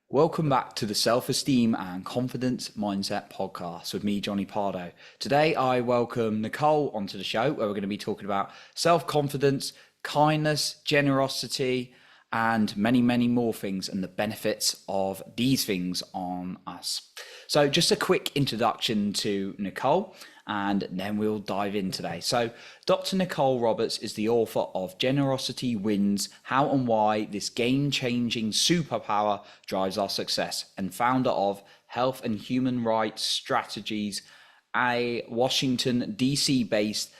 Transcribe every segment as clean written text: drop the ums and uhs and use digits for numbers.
Welcome back to the Self-Esteem and Confidence Mindset podcast with me, Johnny Pardo. Today, I welcome Nicole onto the show where we're going to be talking about self-confidence, kindness, generosity, and many, many more things and the benefits of these things on us. So just a quick introduction to Nicole and then we'll dive in today. So Dr. Nicole Roberts is the author of Generosity Wins, How and Why This Game-Changing Superpower Drives Our Success, and founder of Health and Human Rights Strategies, a Washington, D.C. based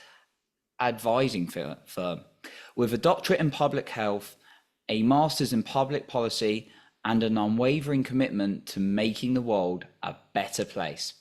advising firm. With a doctorate in public health, a master's in public policy, and an unwavering commitment to making the world a better place.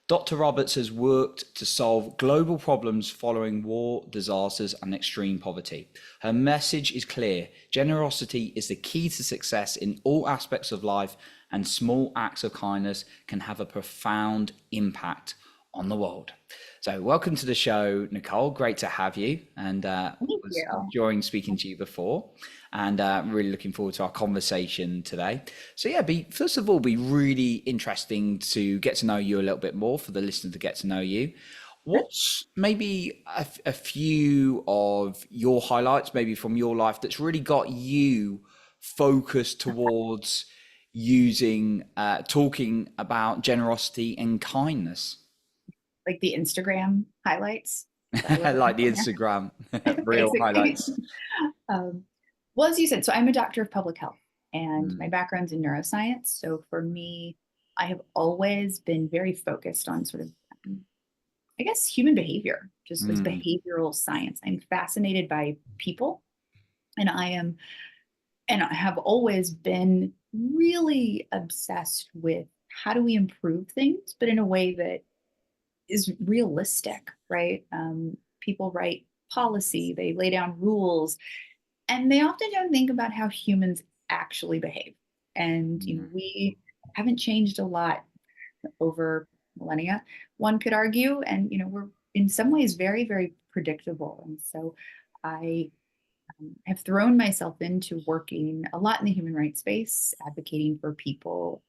Dr. Roberts has worked to solve global problems following war, disasters, and extreme poverty. Her message is clear. Generosity is the key to success in all aspects of life, and small acts of kindness can have a profound impact on the world. So welcome to the show, Nicole. Great to have you. And Thank was you. enjoying speaking to you before, and really looking forward to our conversation today. So yeah, first of all, be really interesting to get to know you a little bit more for the listener to get to know you. Sure. What's maybe a few of your highlights, maybe from your life, that's really got you focused towards talking about generosity and kindness? Like the Instagram highlights that I would like to Like the put Instagram there, real basically. highlights. Um, well, as you said, so I'm a doctor of public health and Mm, my background's in neuroscience. So for me, I have always been very focused on sort of, um, I guess, human behavior, just as mm, behavioral science. I'm fascinated by people and and I have always been really obsessed with how do we improve things, but in a way that is realistic, right? People write policy, they lay down rules, and they often don't think about how humans actually behave. And mm. we haven't changed a lot over millennia, one could argue, and we're in some ways very, very predictable. And so I have thrown myself into working a lot in the human rights space, advocating for people.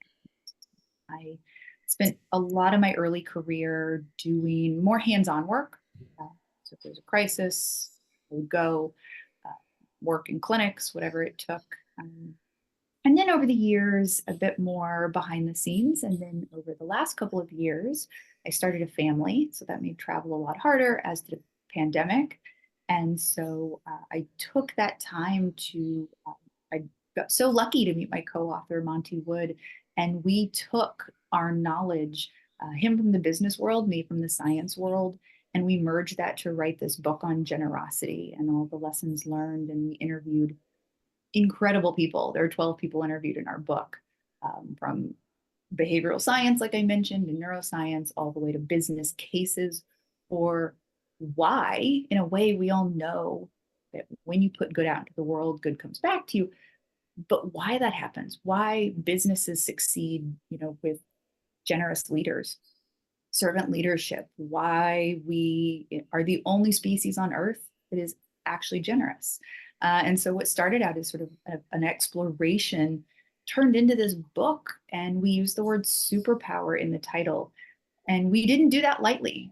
I spent a lot of my early career doing more hands-on work. So if there's a crisis, I would go uh, work in clinics, whatever it took. And then over the years, a bit more behind the scenes. And then over the last couple of years, I started a family. So that made travel a lot harder, as did the pandemic. And so I took that time I got so lucky to meet my co author, Monty Wood. And we took our knowledge, him from the business world, me from the science world, and we merged that to write this book on generosity and all the lessons learned. And we interviewed incredible people. There are 12 people interviewed in our book, from behavioral science, like I mentioned, and neuroscience, all the way to business cases for why, in a way, we all know that when you put good out into the world, good comes back to you. But why that happens, why businesses succeed, with generous leaders, servant leadership, why we are the only species on Earth that is actually generous. And so what started out as sort of an exploration turned into this book, and we used the word superpower in the title. And we didn't do that lightly.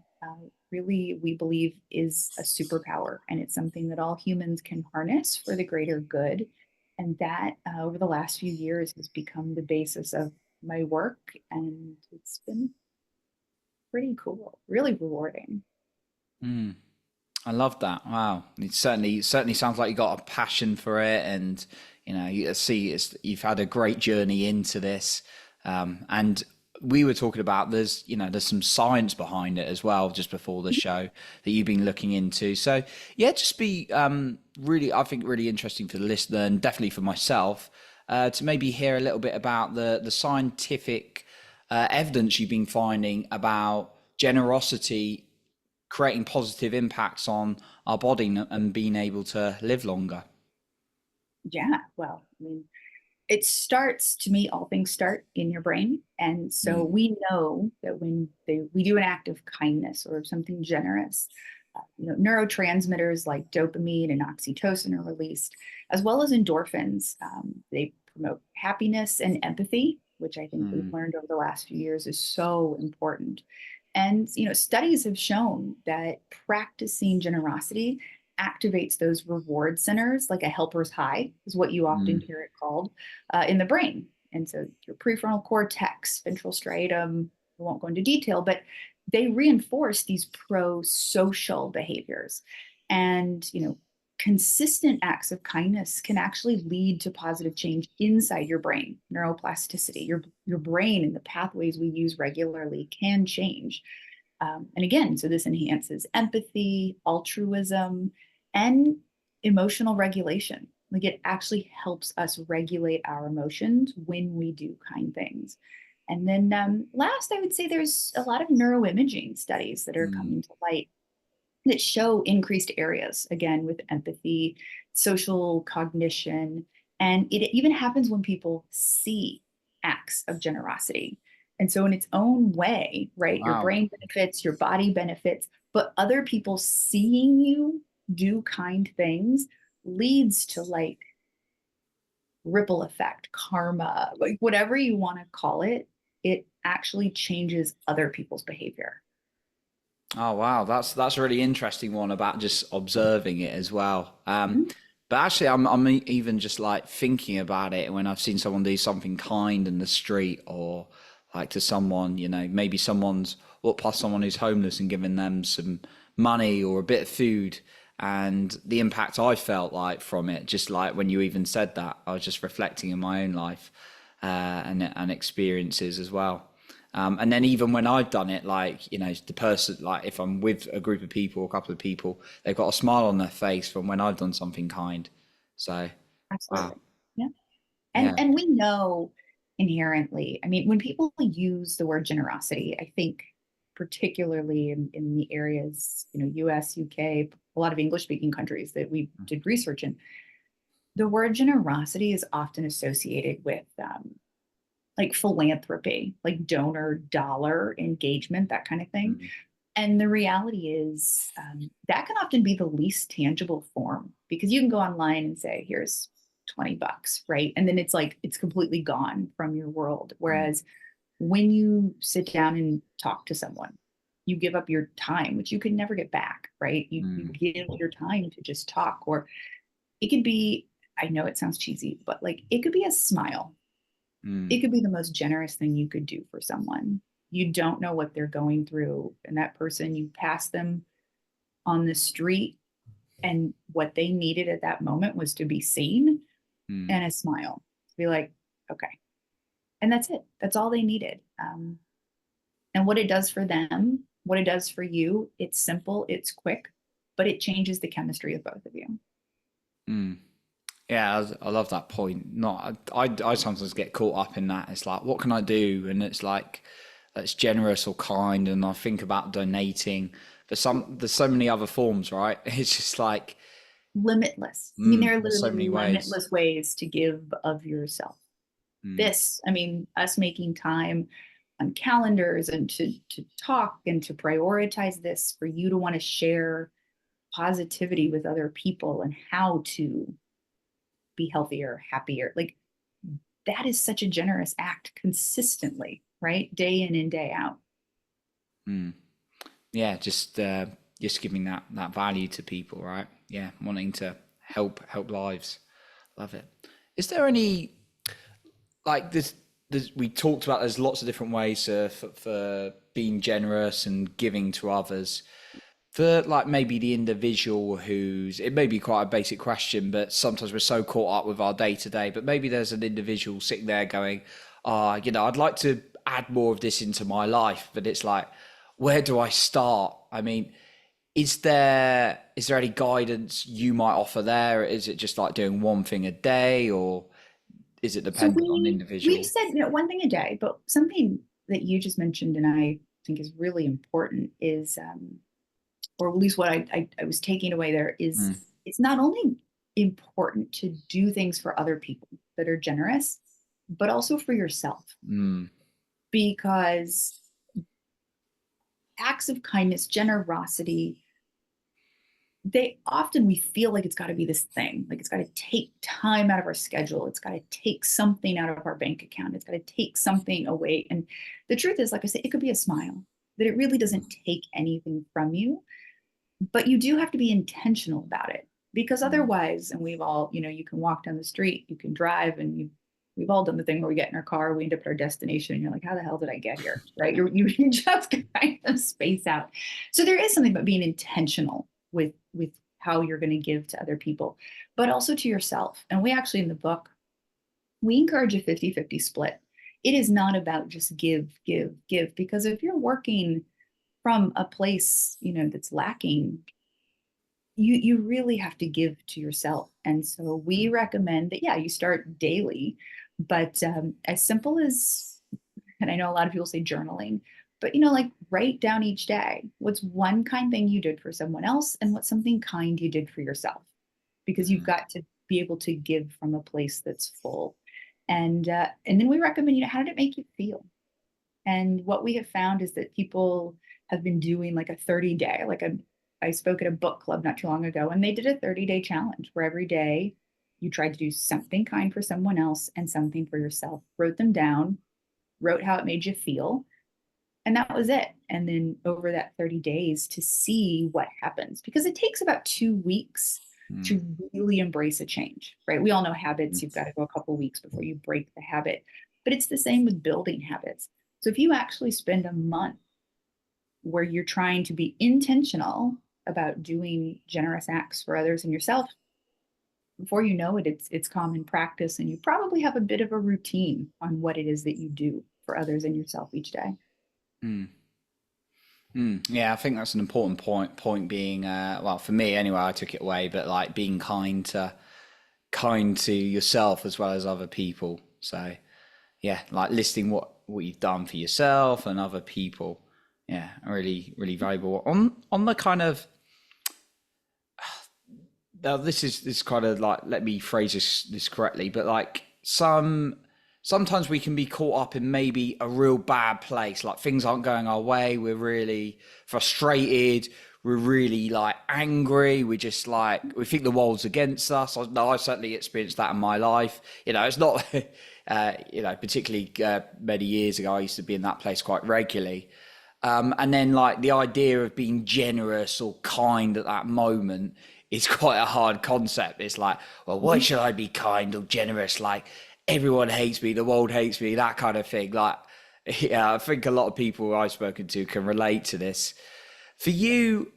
Really, we believe is a superpower, and it's something that all humans can harness for the greater good. And that over the last few years has become the basis of my work, and it's been pretty cool, really rewarding. Mm. I love that. Wow, it certainly sounds like you got a passion for it, and you see you've had a great journey into this. And we were talking about there's some science behind it as well just before the show that you've been looking into. So yeah, just be really, I think, really interesting for the listener and definitely for myself to maybe hear a little bit about the scientific evidence you've been finding about generosity creating positive impacts on our body and being able to live longer. Yeah, well, I mean, it starts to me, all things start in your brain. And so Mm, we know that when we do an act of kindness or something generous, neurotransmitters like dopamine and oxytocin are released, as well as endorphins. They promote happiness and empathy, which I think we've Mm. learned over the last few years is so important. And studies have shown that practicing generosity activates those reward centers, like a helper's high, is what you often Mm. hear it called, in the brain. And so your prefrontal cortex, ventral striatum, I won't go into detail, but they reinforce these pro-social behaviors. And consistent acts of kindness can actually lead to positive change inside your brain, neuroplasticity. Your brain and the pathways we use regularly can change. And again, so this enhances empathy, altruism, and emotional regulation. Like it actually helps us regulate our emotions when we do kind things. And then last, I would say there's a lot of neuroimaging studies that are Mm. coming to light that show increased areas, again, with empathy, social cognition. And it even happens when people see acts of generosity. And so, in its own way, right, your Wow. brain benefits, your body benefits, but other people seeing you do kind things leads to like ripple effect, karma, like whatever you want to call it, it actually changes other people's behavior. Oh wow, that's a really interesting one about just observing it as well. Mhm. But actually, I'm even just like thinking about it when I've seen someone do something kind in the street, or like to someone, maybe someone's walked past someone who's homeless and given them some money or a bit of food, and the impact I felt like from it, just like when you even said that, I was just reflecting in my own life, and experiences as well. And then even when I've done it, like, the person, like if I'm with a group of people, a couple of people, they've got a smile on their face from when I've done something kind. So, wow. Absolutely. Yeah. And Yeah. and we know inherently, I mean, when people use the word generosity, I think particularly in the areas, US, UK, a lot of English speaking countries that we did research in, the word generosity is often associated with like philanthropy, like donor dollar engagement, that kind of thing. Mm. And the reality is that can often be the least tangible form because you can go online and say, here's 20 bucks, right? And then it's like, it's completely gone from your world. Mm. Whereas when you sit down and talk to someone, you give up your time, which you can never get back, right? You Mm. give your time to just talk, or it could be, I know it sounds cheesy, but like it could be a smile. It Mm. could be the most generous thing you could do for someone. You don't know what they're going through. And that person, you pass them on the street, and what they needed at that moment was to be seen Mm. and a smile. To be like, okay. And that's it. That's all they needed. And what it does for them, what it does for you, it's simple, it's quick, but it changes the chemistry of both of you. Mm. Yeah, I love that point. Not, I sometimes get caught up in that. It's like, what can I do? And it's like, that's generous or kind. And I think about donating. There's so many other forms, right? It's just like, Limitless. I mean, there are there's so literally many ways. limitless ways to give of yourself. Mm. This, I mean, us making time on calendars and to talk and to prioritize this for you to want to share positivity with other people and how to be healthier, happier. Like that is such a generous act consistently, right? Day in and day out. Mm. Yeah, just giving that value to people, right? Yeah, wanting to help lives. Love it. Is there any like this we talked about there's lots of different ways for being generous and giving to others, for like maybe the individual who's, it may be quite a basic question, but sometimes we're so caught up with our day to day, but maybe there's an individual sitting there going, I'd like to add more of this into my life, but it's like, where do I start? I mean, is there any guidance you might offer there? Is it just like doing one thing a day, or is it So dependent on the we've individual? said one thing a day, but something that you just mentioned and I think is really important is or at least what I was taking away there is Mm. it's not only important to do things for other people that are generous, but also for yourself. Mm. Because acts of kindness, generosity, they often, we feel like it's got to be this thing, like it's got to take time out of our schedule, it's got to take something out of our bank account, it's got to take something away. And the truth is, like I said, it could be a smile, that it really doesn't take anything from you, but you do have to be intentional about it, because Mm. otherwise, and we've all, you can walk down the street, you can drive, and we've all done the thing where we get in our car, we end up at our destination, and you're like, how the hell did I get here? Right? You just kind of space out. So there is something about being intentional with how you're going to give to other people, but also to yourself. And we actually, in the book, we encourage a 50-50 split. It is not about just give, give, give, because if you're working from a place, that's lacking, you really have to give to yourself. And so we recommend that, yeah, you start daily, but as simple as, and I know a lot of people say journaling, but like write down each day what's one kind thing you did for someone else and what's something kind you did for yourself, because you've Mm. got to be able to give from a place that's full. And then we recommend, how did it make you feel? And what we have found is that people have been doing like a 30-day, I spoke at a book club not too long ago, and they did a 30-day challenge where every day you tried to do something kind for someone else and something for yourself, wrote them down, wrote how it made you feel, and that was it. And then over that 30 days to see what happens, because it takes about 2 weeks Mm. to really embrace a change, right? We all know habits, Mm. you've got to go a couple of weeks before you break the habit, but it's the same with building habits. So if you actually spend a month where you're trying to be intentional about doing generous acts for others and yourself, before you know it, it's common practice, and you probably have a bit of a routine on what it is that you do for others and yourself each day. Mm. Mm. Yeah, I think that's an important point. Point being, well, for me anyway, I took it away, but like being kind to yourself as well as other people. So yeah, like listing what you've done for yourself and other people. Yeah, really really valuable. On the kind of, now this kind of like, let me phrase this correctly, but like sometimes we can be caught up in maybe a real bad place, like things aren't going our way, we're really frustrated, we're really like angry, we just like, we think the world's against us. No, I certainly experienced that in my life. It's not particularly many years ago, I used to be in that place quite regularly. And then like the idea of being generous or kind at that moment is quite a hard concept. It's like, well, why should I be kind or generous? Like everyone hates me, the world hates me, that kind of thing. Like, yeah, I think a lot of people I've spoken to can relate to this. For you,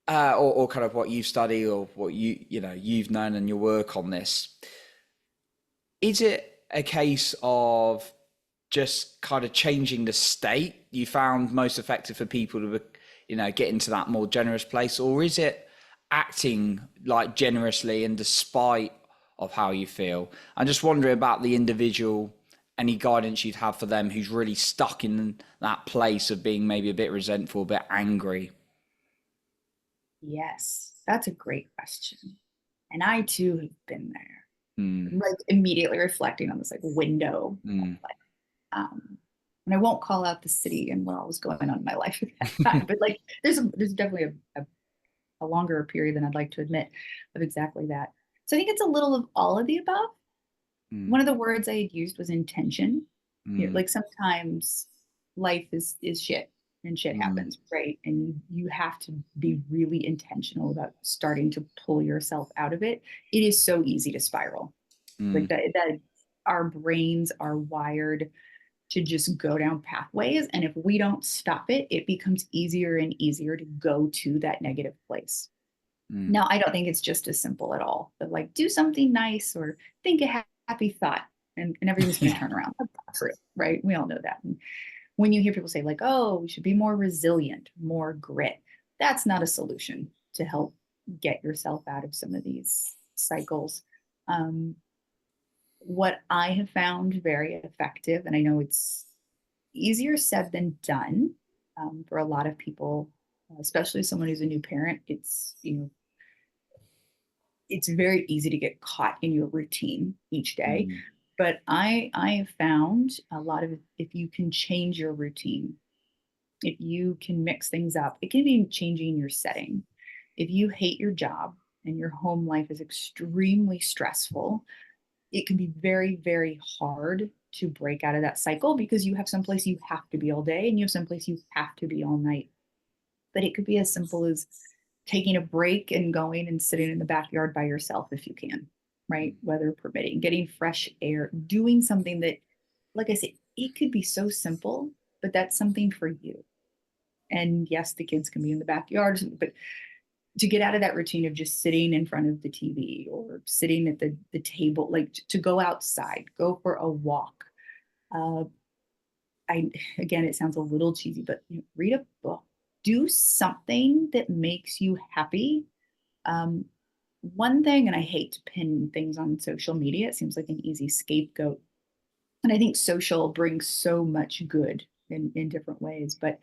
or kind of what you've studied or what you've known in your work on this, is it a case of just kind of changing the state you found most effective for people to get into that more generous place, or is it acting like generously and despite of how you feel? I'm just wondering about the individual, any guidance you'd have for them who's really stuck in that place of being maybe a bit resentful, a bit angry. Yes, that's a great question. And I too have been there. Mm. I'm like immediately reflecting on this like window of Mm. like, and I won't call out the city and what all was going on in my life at that time, but like there's definitely a longer period than I'd like to admit of exactly that. So I think it's a little of all of the above. Mm. One of the words I had used was intention. Mm. Like sometimes life is shit, and shit Mm. happens, right? And you have to be really intentional about starting to pull yourself out of it. It is so easy to spiral. Like Mm. that our brains are wired to just go down pathways. And if we don't stop it, it becomes easier and easier to go to that negative place. Mm. Now, I don't think it's just as simple at all, but like do something nice or think a happy thought, and everything's going to Yeah. turn around. That's not true, right? We all know that. And when you hear people say, like, oh, we should be more resilient, more grit, that's not a solution to help get yourself out of some of these cycles. Um, what I have found very effective, and I know it's easier said than done for a lot of people, especially someone who's a new parent. It's very easy to get caught in your routine each day. Mm. But I have found a lot of, if you can change your routine, if you can mix things up, it can be changing your setting. If you hate your job and your home life is extremely stressful, it can be very, very hard to break out of that cycle because you have someplace you have to be all day and you have someplace you have to be all night. But it could be as simple as taking a break and going and sitting in the backyard by yourself if you can, right? Weather permitting, getting fresh air, doing something that, like I said, it could be so simple, but that's something for you. And yes, the kids can be in the backyard, but to get out of that routine of just sitting in front of the TV or sitting at the table, like to go outside, go for a walk. Uh, again, it sounds a little cheesy, but read a book, do something that makes you happy. Um, One thing, and I hate to pin things on social media, it seems like an easy scapegoat. And I think social brings so much good in different ways, but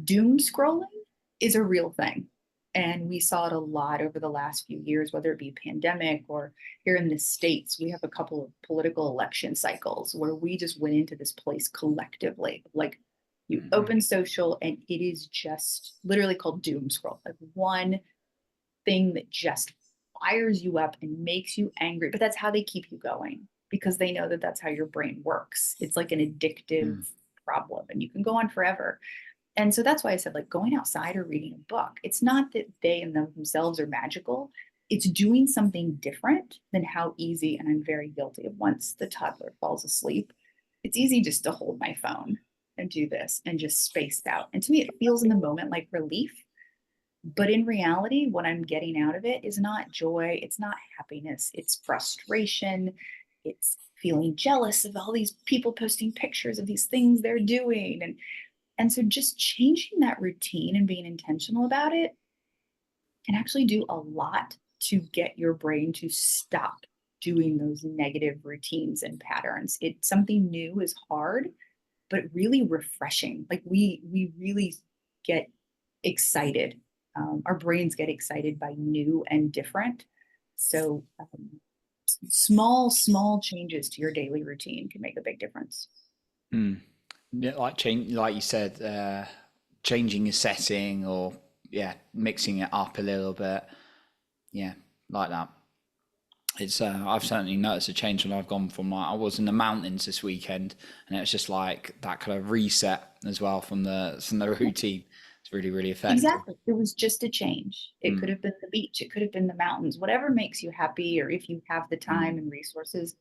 doom scrolling is a real thing. And we saw it a lot over the last few years, whether it be pandemic or here in the States, we have a couple of political election cycles where we just went into this place collectively. Like you Mhm. open social and it is just literally called doom scroll, like one thing that just fires you up and makes you angry. But that's how they keep you going because they know that that's how your brain works. It's like an addictive Mm. problem and you can go on forever. And so that's why I said, like, going outside or reading a book, it's not that they in themselves are magical. It's doing something different than how easy, and I'm very guilty of once the toddler falls asleep, it's easy just to hold my phone and do this and just space out. And to me, it feels in the moment like relief. But in reality, what I'm getting out of it is not joy, it's not happiness, it's frustration, it's feeling jealous of all these people posting pictures of these things they're doing. And so just changing that routine and being intentional about it can actually do a lot to get your brain to stop doing those negative routines and patterns. It's something new is hard, but really refreshing. Like we really get excited. Our brains get excited by new and different. So small changes to your daily routine can make a big difference. Mm. Yeah, like change, like you said, changing your setting or yeah, mixing it up a little bit. Yeah, like that. It's I've certainly noticed a change when I've gone from like I was in the mountains this weekend, and it's just like that kind of reset as well from the routine. It's really really effective. Exactly. It was just a change. It could Mm, have been the beach, it could have been the mountains, whatever makes you happy, or if you have the mm, time and resources,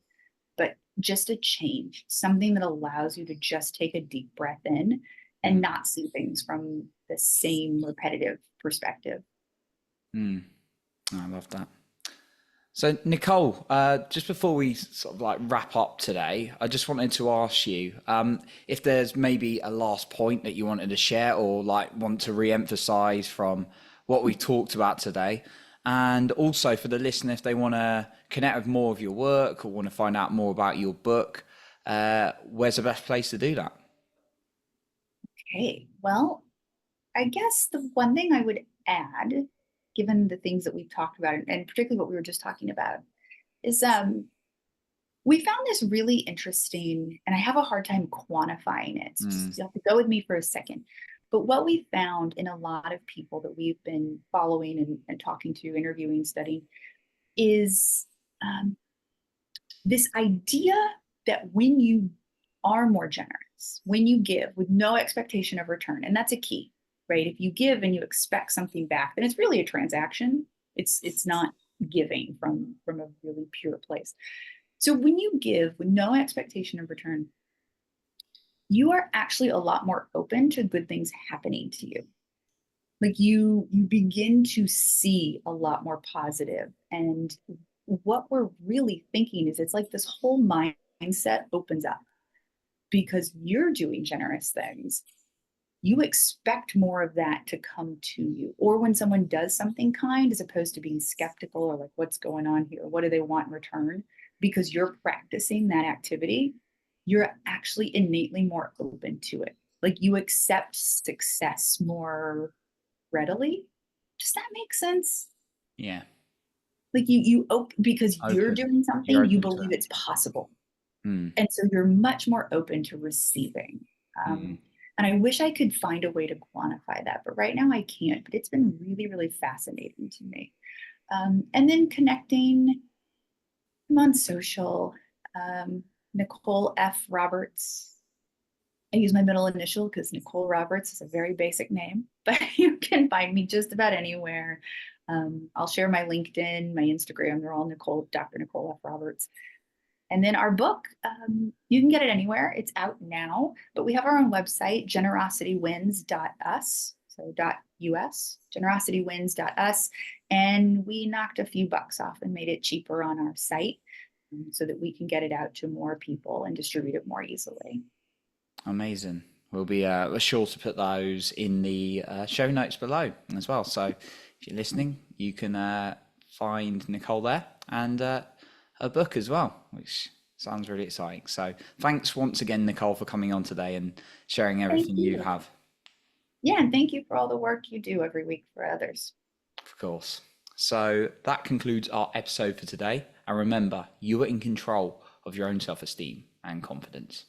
but just a change, something that allows you to just take a deep breath in and mm, not see things from the same repetitive perspective. mm. I love that. So, Nicole, just before we sort of like wrap up today, I just wanted to ask you if there's maybe a last point that you wanted to share or like want to re-emphasize from what we talked about today. And also for the listener, if they want to connect with more of your work or want to find out more about your book, where's the best place to do that? Okay. Well, I guess the one thing I would add, given the things that we've talked about, and particularly what we were just talking about, is we found this really interesting, and I have a hard time quantifying it. So just Mm, you have to go with me for a second. But what we found in a lot of people that we've been following and talking to, interviewing, studying, is um, this idea that when you are more generous, when you give with no expectation of return, and that's a key, right? If you give and you expect something back, then it's really a transaction. It's not giving from a really pure place. So when you give with no expectation of return, you are actually a lot more open to good things happening to you. Like you begin to see a lot more positive. And what we're really thinking is it's like this whole mindset opens up because you're doing generous things. You expect more of that to come to you. Or when someone does something kind, as opposed to being skeptical or like, what's going on here? What do they want in return? Because you're practicing that activity, you're actually innately more open to it. Like you accept success more readily. Does that make sense? yeah, Like because you're open. doing You're something, you open to believe it. it's possible. Mm, And so you're much more open to receiving. mm, Um, And I wish I could find a way to quantify that, but right now I can't. But it's been really, really fascinating to me. And then connecting, I'm on social, Nicole F. Roberts. I use my middle initial because Nicole Roberts is a very basic name, but you can find me just about anywhere. I'll share my LinkedIn, my Instagram. They're all Nicole, Dr. Nicole F. Roberts. And then our book, you can get it anywhere. It's out now, but we have our own website, generositywins.us. So .us, generositywins.us. And we knocked a few bucks off and made it cheaper on our site so that we can get it out to more people and distribute it more easily. Amazing. We'll be sure to put those in the show notes below as well. So if you're listening, you can find Nicole there and her book as well, which sounds really exciting. So thanks once again, Nicole, for coming on today and sharing everything you have. Yeah, and thank you for all the work you do every week for others. Of course. So that concludes our episode for today. And remember, you are in control of your own self-esteem and confidence.